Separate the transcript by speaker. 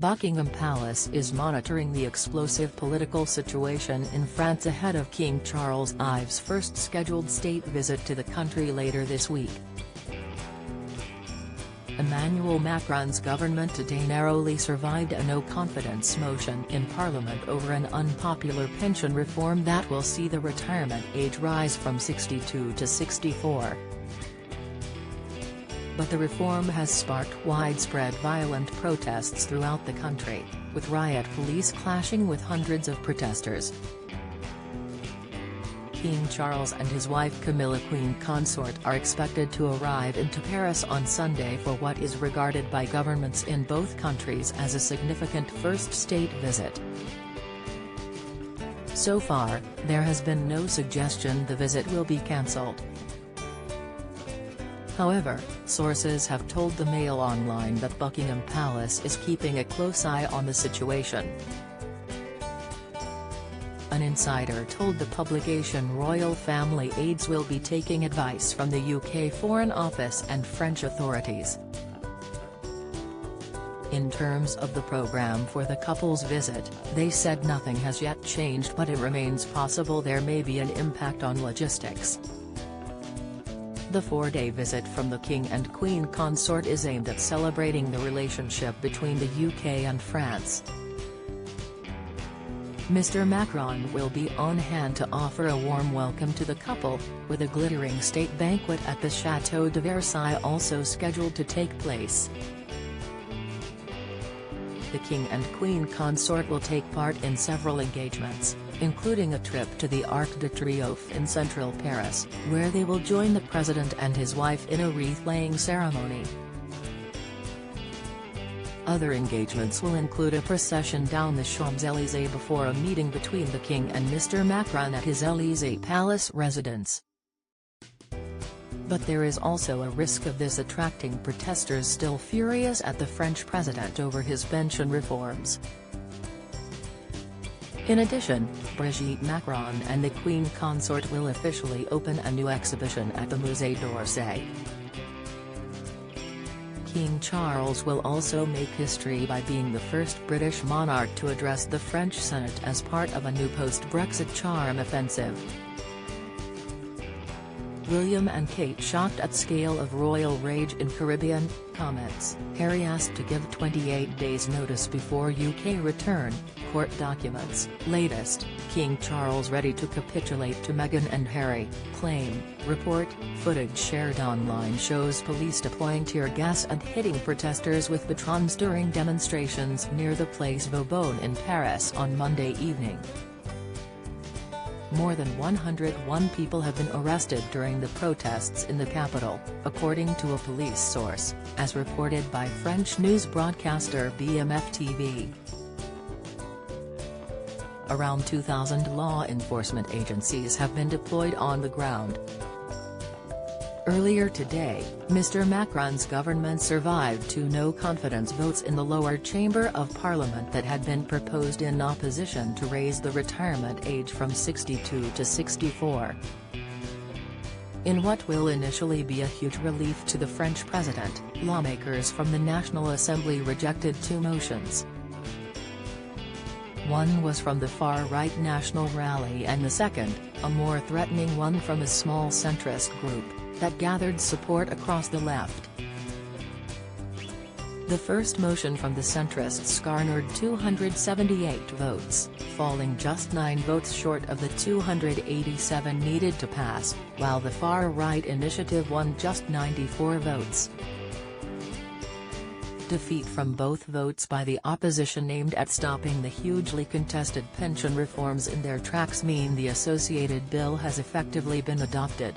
Speaker 1: Buckingham Palace is monitoring the explosive political situation in France ahead of King Charles I's first scheduled state visit to the country later this week. Emmanuel Macron's government today narrowly survived a no-confidence motion in Parliament over an unpopular pension reform that will see the retirement age rise from 62 to 64. But the reform has sparked widespread violent protests throughout the country, with riot police clashing with hundreds of protesters. King Charles and his wife Camilla, Queen Consort, are expected to arrive into Paris on Sunday for what is regarded by governments in both countries as a significant first state visit. So far, there has been no suggestion the visit will be cancelled. However, sources have told the Mail Online that Buckingham Palace is keeping a close eye on the situation. An insider told the publication royal family aides will be taking advice from the UK Foreign Office and French authorities. In terms of the programme for the couple's visit, they said nothing has yet changed, but it remains possible there may be an impact on logistics. The 4-day visit from the King and Queen Consort is aimed at celebrating the relationship between the UK and France. Mr. Macron will be on hand to offer a warm welcome to the couple, with a glittering state banquet at the Château de Versailles also scheduled to take place. The King and Queen Consort will take part in several engagements, including a trip to the Arc de Triomphe in central Paris, where they will join the president and his wife in a wreath-laying ceremony. Other engagements will include a procession down the Champs-Élysées before a meeting between the King and Mr. Macron at his Élysée Palace residence. But there is also a risk of this attracting protesters still furious at the French president over his pension reforms. In addition, Brigitte Macron and the Queen Consort will officially open a new exhibition at the Musée d'Orsay. King Charles will also make history by being the first British monarch to address the French Senate as part of a new post-Brexit charm offensive. William and Kate shocked at scale of royal rage in Caribbean, comments, Harry asked to give 28 days notice before UK return, court documents, latest, King Charles ready to capitulate to Meghan and Harry, claim, report, footage shared online shows police deploying tear gas and hitting protesters with batons during demonstrations near the Place Vauban in Paris on Monday evening. More than 101 people have been arrested during the protests in the capital, according to a police source, as reported by French news broadcaster BMF-TV. Around 2,000 law enforcement agencies have been deployed on the ground. Earlier today, Mr. Macron's government survived 2 no-confidence votes in the lower chamber of parliament that had been proposed in opposition to raise the retirement age from 62 to 64. In what will initially be a huge relief to the French president, lawmakers from the National Assembly rejected 2 motions. One was from the far-right National Rally and the second, a more threatening one from a small centrist group, that gathered support across the left. The first motion from the centrists garnered 278 votes, falling just 9 votes short of the 287 needed to pass, while the far-right initiative won just 94 votes. Defeat from both votes by the opposition aimed at stopping the hugely contested pension reforms in their tracks mean the associated bill has effectively been adopted.